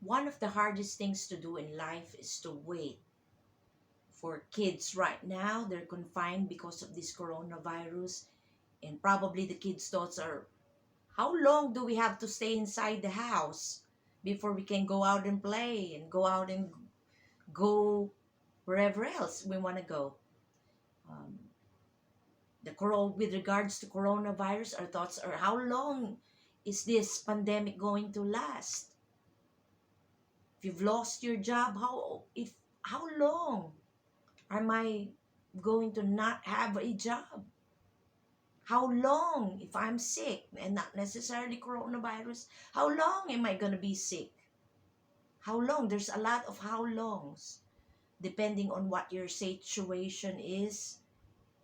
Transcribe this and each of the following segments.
One of the hardest things to do in life is to wait. For kids right now, they're confined because of this coronavirus, and probably the kids' thoughts are, how long do we have to stay inside the house before we can go out and play and go out and go wherever else we want to go? Um, with regards to coronavirus, our thoughts are, how long is this pandemic going to last? If you've lost your job, how long am I going to not have a job? How long if I'm sick, and not necessarily coronavirus? How long am I going to be sick? How long? There's a lot of how longs depending on what your situation is,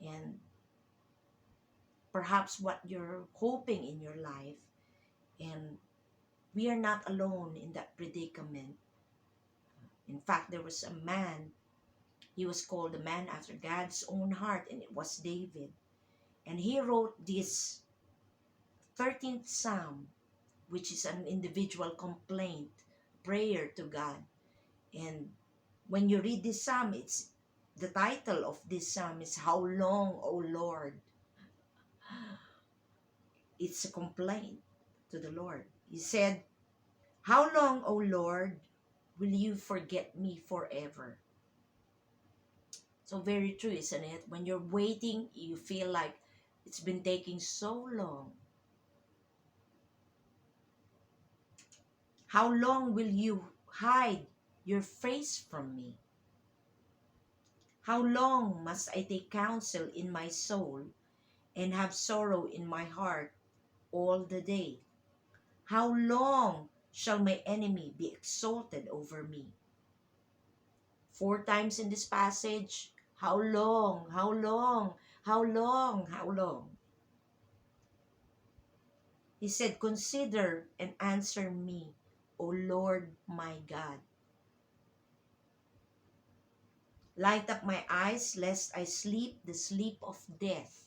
and perhaps what you're hoping in your life. And we are not alone in that predicament. In fact, there was a man, he was called a man after God's own heart, and it was David. And he wrote this 13th Psalm, which is an individual complaint, prayer to God. And when you read this psalm, it's the title of this psalm is How Long, O Lord? It's a complaint to the Lord. He said, How long, O Lord, will you forget me forever? So very true, isn't it? When you're waiting, you feel like it's been taking so long. How long will you hide your face from me? How long must I take counsel in my soul and have sorrow in my heart all the day? How long shall my enemy be exalted over me? 4 times in this passage, how long, how long, how long, how long? He said, Consider and answer me, O Lord my God. Light up my eyes, lest I sleep the sleep of death.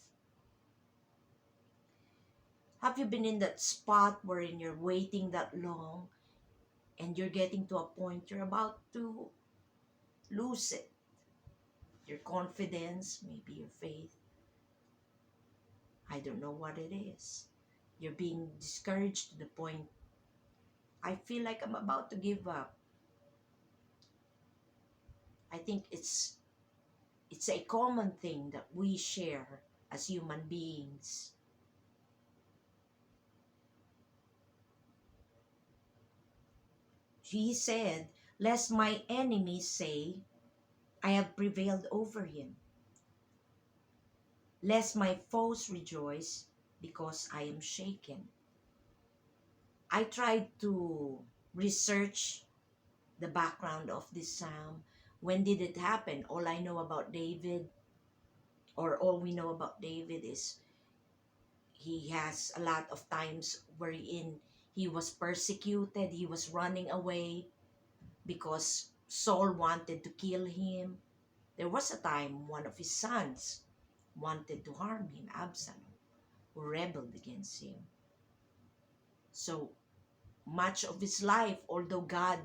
Have you been in that spot wherein you're waiting that long and you're getting to a point you're about to lose it? Your confidence, maybe your faith. I don't know what it is. You're being discouraged to the point, I feel like I'm about to give up. I think it's a common thing that we share as human beings. He said, Lest my enemies say, I have prevailed over him. Lest my foes rejoice because I am shaken. I tried to research the background of this psalm. When did it happen? All I know about David, or all we know about David, is he has a lot of times wherein he was persecuted, he was running away because Saul wanted to kill him. There was a time one of his sons wanted to harm him, Absalom, who rebelled against him. So much of his life, although God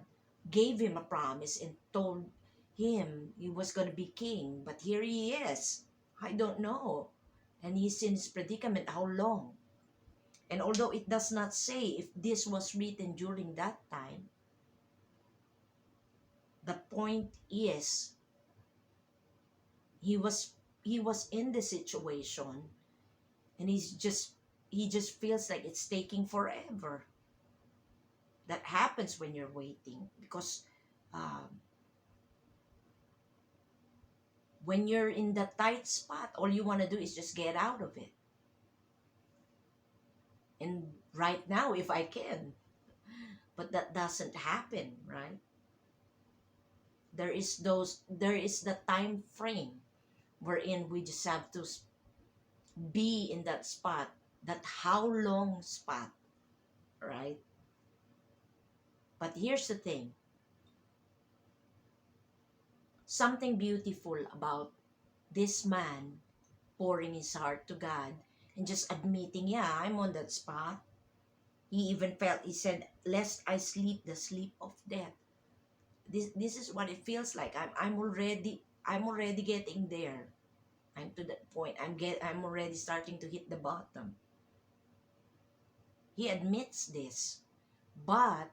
gave him a promise and told him he was going to be king, but here he is. I don't know. And he's in his predicament. How long? And although it does not say if this was written during that time, the point is he was he was in the situation, and he just feels like it's taking forever. That happens when you're waiting, because um, when you're in the tight spot, all you want to do is just get out of it. And right now, if I can, but that doesn't happen, right? There is the time frame wherein we just have to be in that spot, that how long spot, right? But here's the thing, something beautiful about this man pouring his heart to God and just admitting, yeah, I'm on that spot. He even felt, he said, lest I sleep the sleep of death. This is what it feels like. I'm already getting there. I'm to that point. I'm already starting to hit the bottom. He admits this. But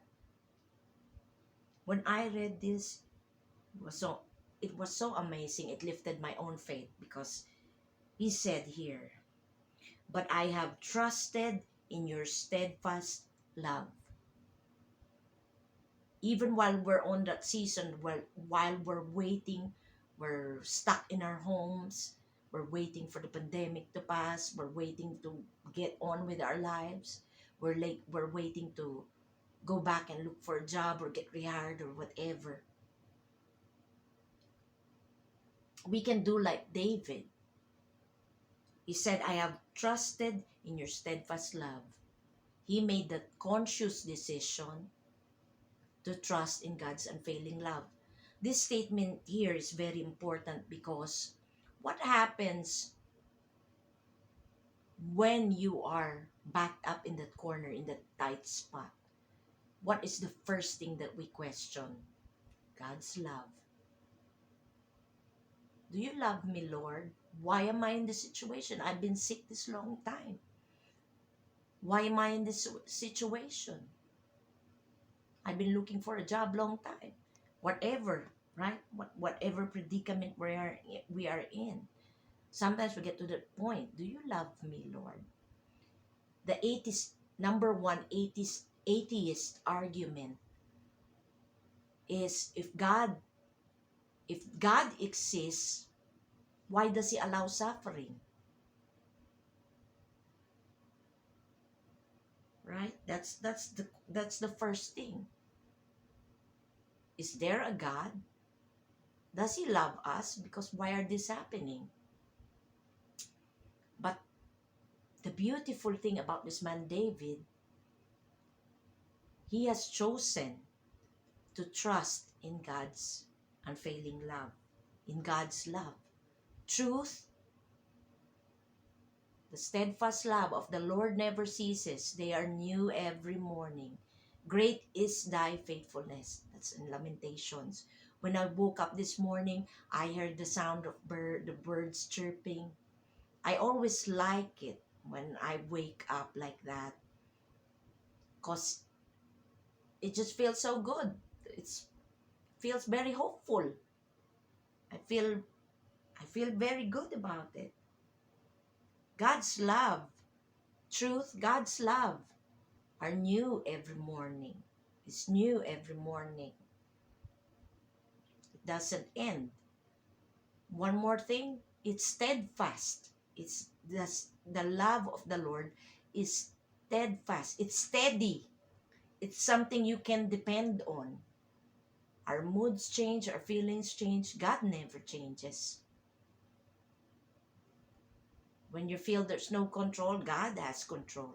when I read this, it was so it was so amazing. It lifted my own faith because he said here, but I have trusted in your steadfast love. Even while we're on that season, while we're waiting, we're stuck in our homes, we're waiting for the pandemic to pass, we're waiting to get on with our lives, we're waiting to go back and look for a job or get rehired or whatever. We can do like David. He said, I have trusted in your steadfast love. He made the conscious decision to trust in God's unfailing love. This statement here is very important because what happens when you are backed up in that corner, in that tight spot? What is the first thing that we question? God's love. Do you love me, Lord? Why am I in this situation? I've been sick this long time. Why am I in this situation? I've been looking for a job long time. Whatever, right? Whatever predicament we are in. Sometimes we get to that point. Do you love me, Lord? The atheist, number one atheist argument is if God exists, why does he allow suffering? Right? That's the first thing. Is there a God? Does he love us? Because why are this happening? But the beautiful thing about this man David, he has chosen to trust in God's unfailing love, in God's love. Truth, the steadfast love of the Lord never ceases. They are new every morning. Great is thy faithfulness. That's in Lamentations. When I woke up this morning, I heard the sound of the birds chirping. I always like it when I wake up like that because it just feels so good. It feels very hopeful. I feel I feel very good about it. God's love, truth, God's love are new every morning. It's new every morning. It doesn't end. One more thing, it's steadfast. The love of the Lord is steadfast. It's steady. It's something you can depend on. Our moods change, our feelings change. God never changes. When you feel there's no control, God has control.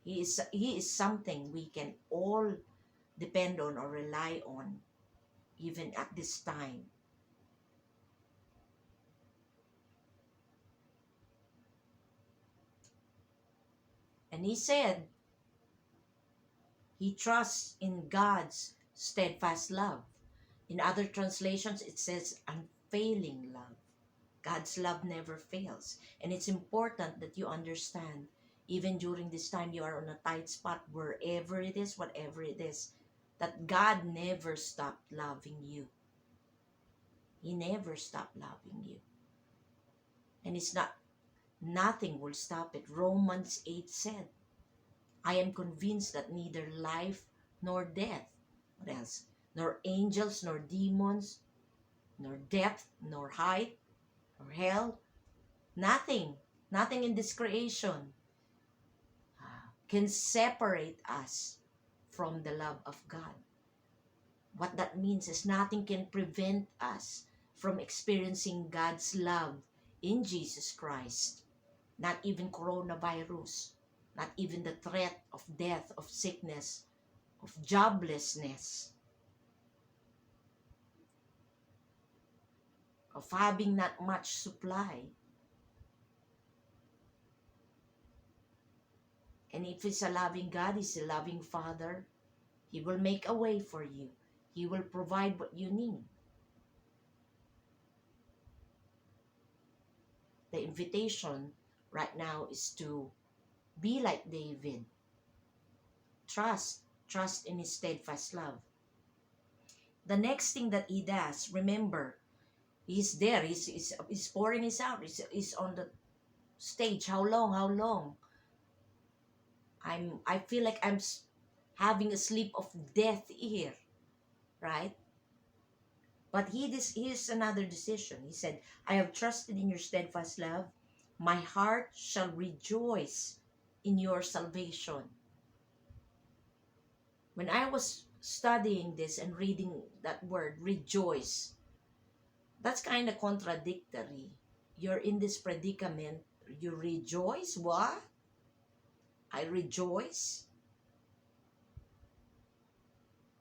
He is something we can all depend on or rely on, even at this time. And he said he trusts in God's steadfast love. In other translations, it says unfailing love. God's love never fails. And it's important that you understand, even during this time you are on a tight spot, wherever it is, whatever it is, that God never stopped loving you. He never stopped loving you. And nothing will stop it. Romans 8 said, I am convinced that neither life nor death, what else? Nor angels, nor demons, nor depth, nor height, nor hell, nothing in this creation can separate us from the love of God. What that means is nothing can prevent us from experiencing God's love in Jesus Christ. Not even coronavirus, not even the threat of death, of sickness, of joblessness, of having not much supply. And if He's a loving God, He's a loving Father, He will make a way for you. He will provide what you need. The invitation right now is to be like David. Trust in His steadfast love. The next thing that he does, remember, he's there, he's pouring his out, he's on the stage. How long? How long? I feel like I'm having a sleep of death here, right? But here's another decision. He said, I have trusted in your steadfast love. My heart shall rejoice in your salvation. When I was studying this and reading that word, rejoice, that's kind of contradictory. You're in this predicament. You rejoice? What? I rejoice?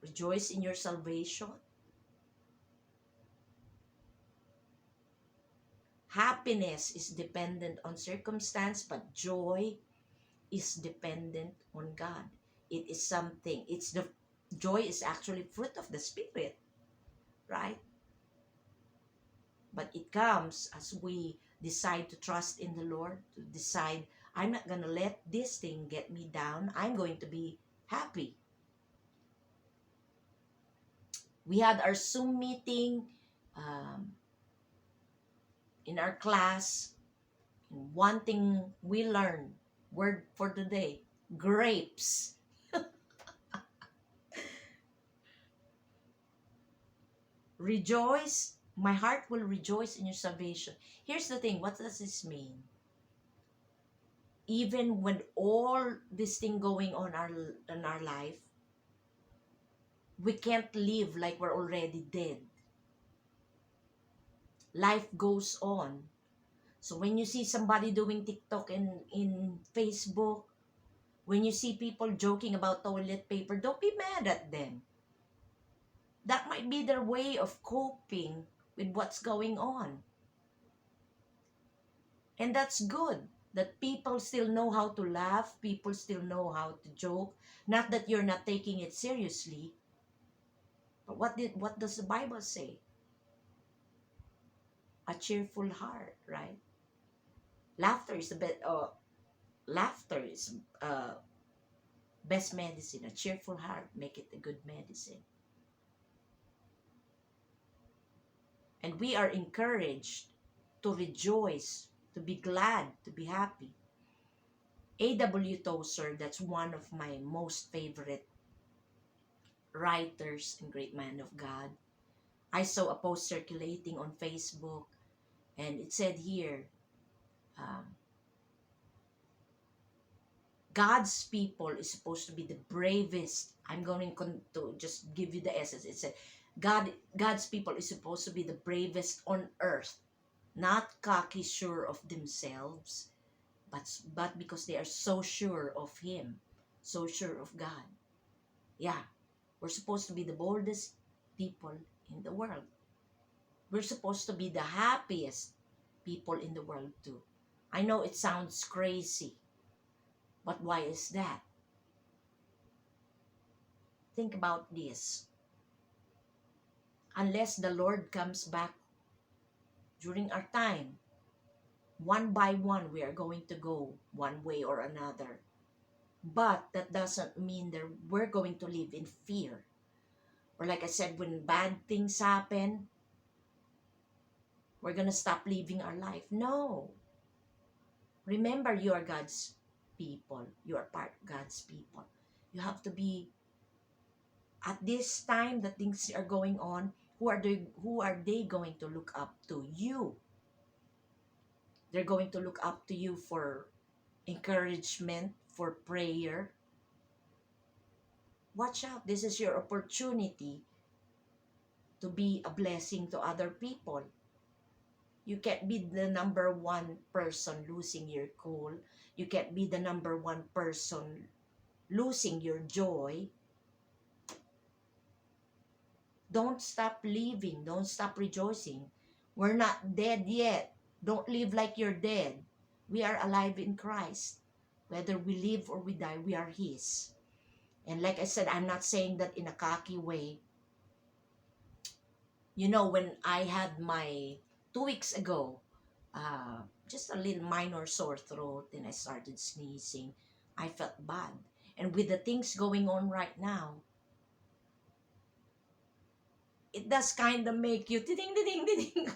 Rejoice in your salvation? Happiness is dependent on circumstance, but joy is dependent on God. It is something. Joy is actually fruit of the Spirit, right? But it comes as we decide to trust in the Lord, to decide, I'm not going to let this thing get me down. I'm going to be happy. We had our Zoom meeting in our class. And one thing we learned, word for the day, grapes. Rejoice. My heart will rejoice in your salvation. Here's the thing. What does this mean? Even when all this thing going on in our life, we can't live like we're already dead. Life goes on. So when you see somebody doing TikTok and in Facebook, when you see people joking about toilet paper, don't be mad at them. That might be their way of coping with what's going on. And that's good that people still know how to laugh, people still know how to joke. Not that you're not taking it seriously, but what does the Bible say? A cheerful heart, right? Laughter is the best medicine. A cheerful heart make it a good medicine. And we are encouraged to rejoice, to be glad, to be happy. A.W. Tozer, that's one of my most favorite writers and great man of God. I saw a post circulating on Facebook, and it said here, God's people is supposed to be the bravest. I'm going to just give you the essence. It said, God's people is supposed to be the bravest on earth, not cocky sure of themselves, but because they are so sure of Him, so sure of God. Yeah, we're supposed to be the boldest people in the world. We're supposed to be the happiest people in the world too. I know it sounds crazy, but why is that? Think about this. Unless the Lord comes back during our time, one by one we are going to go one way or another. But that doesn't mean that we're going to live in fear. Or like I said, when bad things happen, we're going to stop living our life. No. Remember, you are God's people. You are part of God's people. You have to be, at this time that things are going on, who are they going to look up to? You. They're going to look up to you for encouragement, for prayer. Watch out. This is your opportunity to be a blessing to other people. You can't be the number one person losing your cool. You can't be the number one person losing your joy. Don't stop living. Don't stop rejoicing. We're not dead yet. Don't live like you're dead. We are alive in Christ. Whether we live or we die, we are His. And like I said, I'm not saying that in a cocky way. You know, when I had my 2 weeks ago, just a little minor sore throat, and I started sneezing, I felt bad. And with the things going on right now, it does kind of make you ding ding ding ding.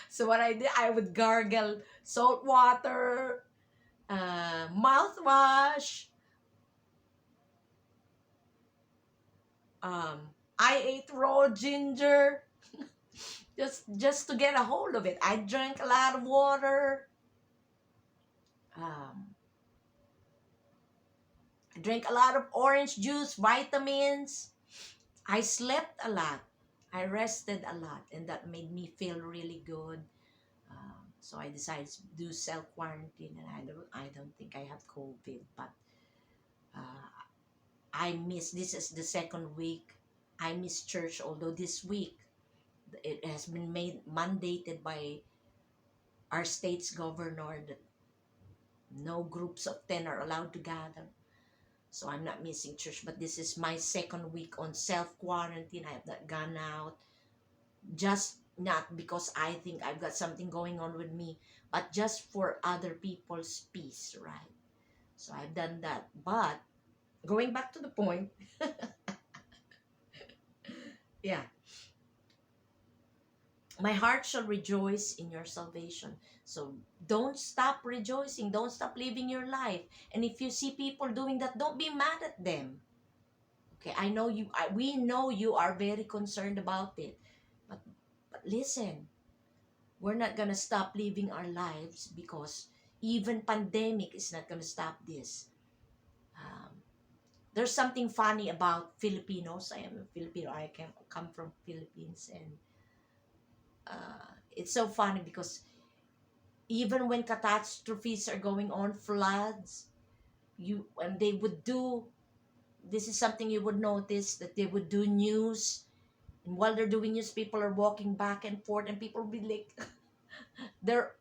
So what I did, I would gargle salt water, mouthwash. Um, I ate raw ginger just to get a hold of it. I drank a lot of water. Um, I drank a lot of orange juice, vitamins. I slept a lot. I rested a lot, and that made me feel really good. So I decided to do self quarantine, and I don't think I have COVID, but uh, I miss. This is the second week. I miss church, although this week it has been made mandated by our state's governor that no groups of 10 are allowed to gather. So I'm not missing church, but this is my second week on self quarantine. I have not gone out, just not because I think I've got something going on with me, but just for other people's peace, right? So I've done that. But going back to the point, yeah, my heart shall rejoice in your salvation. So don't stop rejoicing. Don't stop living your life. And if you see people doing that, don't be mad at them. Okay, I know you. We know you are very concerned about it, but listen, we're not gonna stop living our lives because even pandemic is not gonna stop this. Um, there's something funny about Filipinos. I am a Filipino. I come from Philippines, and it's so funny because even when catastrophes are going on, floods, you and they would do. This is something you would notice that they would do news, and while they're doing news, people are walking back and forth, and people will be like,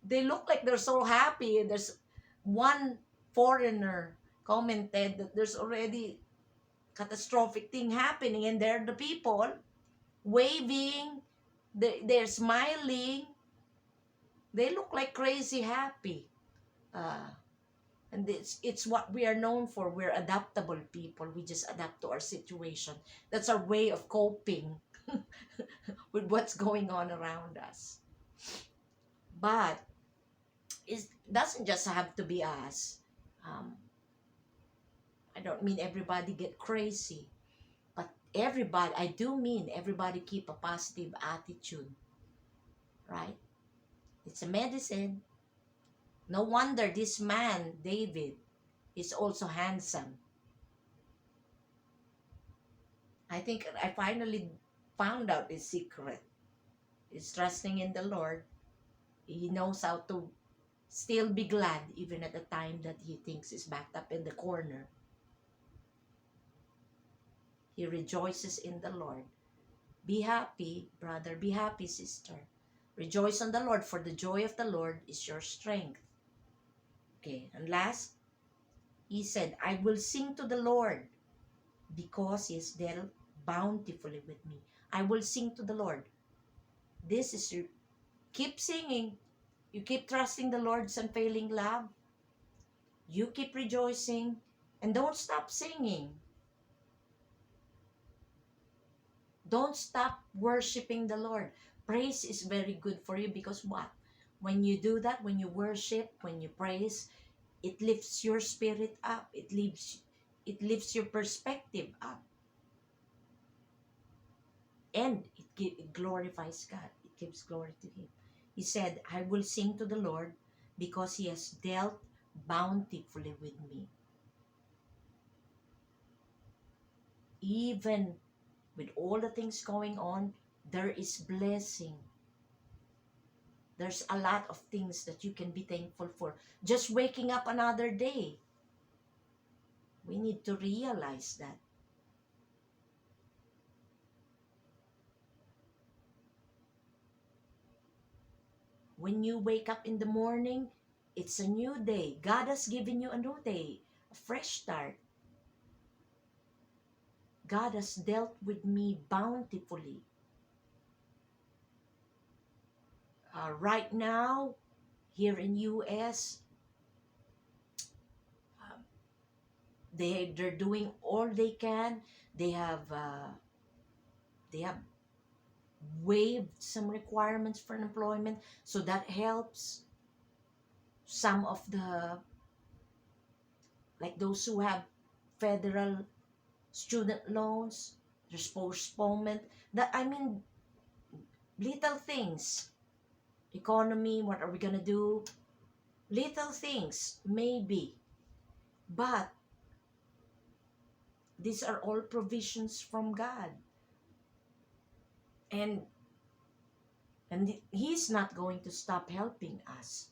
they look like they're so happy. And there's one foreigner commented that there's already catastrophic thing happening, and they're the people waving, they're smiling, they look like crazy happy. uh, and it's what we are known for. We're adaptable people. We just adapt to our situation. That's our way of coping with what's going on around us. But it doesn't just have to be us. um, I don't mean everybody get crazy, but everybody, I do mean everybody keep a positive attitude, right? It's a medicine. No wonder this man, David, is also handsome. I think I finally found out his secret. He's trusting in the Lord. He knows how to still be glad even at the time that he thinks he's backed up in the corner. He rejoices in the Lord. Be happy, brother. Be happy, sister. Rejoice on the Lord, for the joy of the Lord is your strength. Okay, and last, he said, I will sing to the Lord because he has dealt bountifully with me. I will sing to the Lord. This is your, keep singing. You keep trusting the Lord's unfailing love. You keep rejoicing and don't stop singing. Don't stop worshiping the Lord. Praise is very good for you because what? When you do that, when you worship, when you praise, it lifts your spirit up. It lifts your perspective up. And it glorifies God. It gives glory to Him. He said, I will sing to the Lord because He has dealt bountifully with me. Even with all the things going on, there is blessing. There's a lot of things that you can be thankful for. Just waking up another day. We need to realize that. When you wake up in the morning, It's a new day. God has given you a new day, a fresh start. God has dealt with me bountifully. Right now, here in US, um, they're doing all they can. They have they have waived some requirements for employment, so that helps some of the, like those who have federal student loans. There's postponement. That, I mean, little things. Economy, what are we gonna do? Little things, maybe. But these are all provisions from God. And He's not going to stop helping us.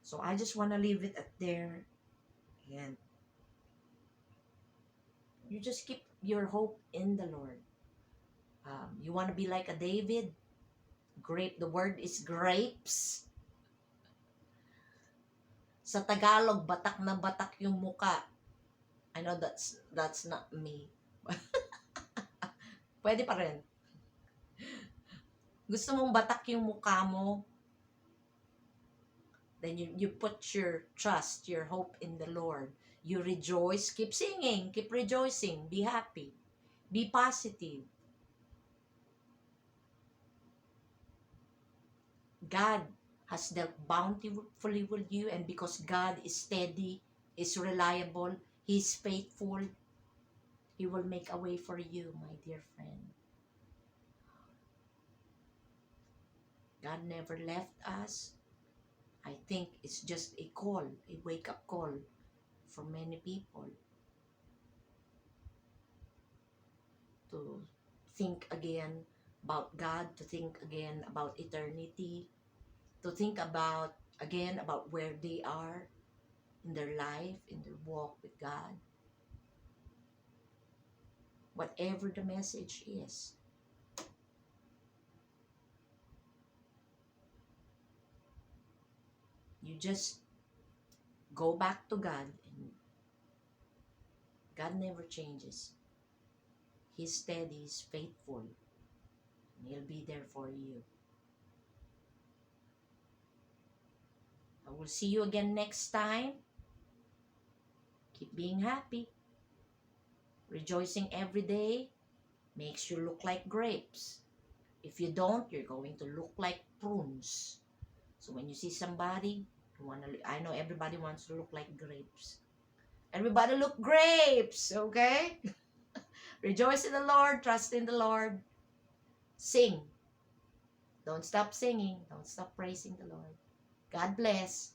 So I just want to leave it at there. And you just keep your hope in the Lord. You want to be like a David? Grape, the word is grapes. Sa Tagalog, batak na batak yung muka. I know that's not me. Pwede pa rin. Gusto mong batak yung mukha mo, then you put your trust, your hope in the Lord. You rejoice, keep singing, keep rejoicing, be happy, be positive. God has dealt bountifully with you, and because God is steady, is reliable, He's faithful, He will make a way for you, my dear friend. God never left us. I think it's just a call, a wake-up call for many people to think again about God, to think again about eternity, to think about again about where they are in their life, in their walk with God. Whatever the message is, you just go back to God, and God never changes. He's steady, He's faithful, and He'll be there for you. I will see you again next time. Keep being happy. Rejoicing every day makes you look like grapes. If you don't, you're going to look like prunes. So when you see somebody, I know everybody wants to look like grapes. Everybody look grapes, okay? Rejoice in the Lord, trust in the Lord. Sing. Don't stop singing. Don't stop praising the Lord. God bless.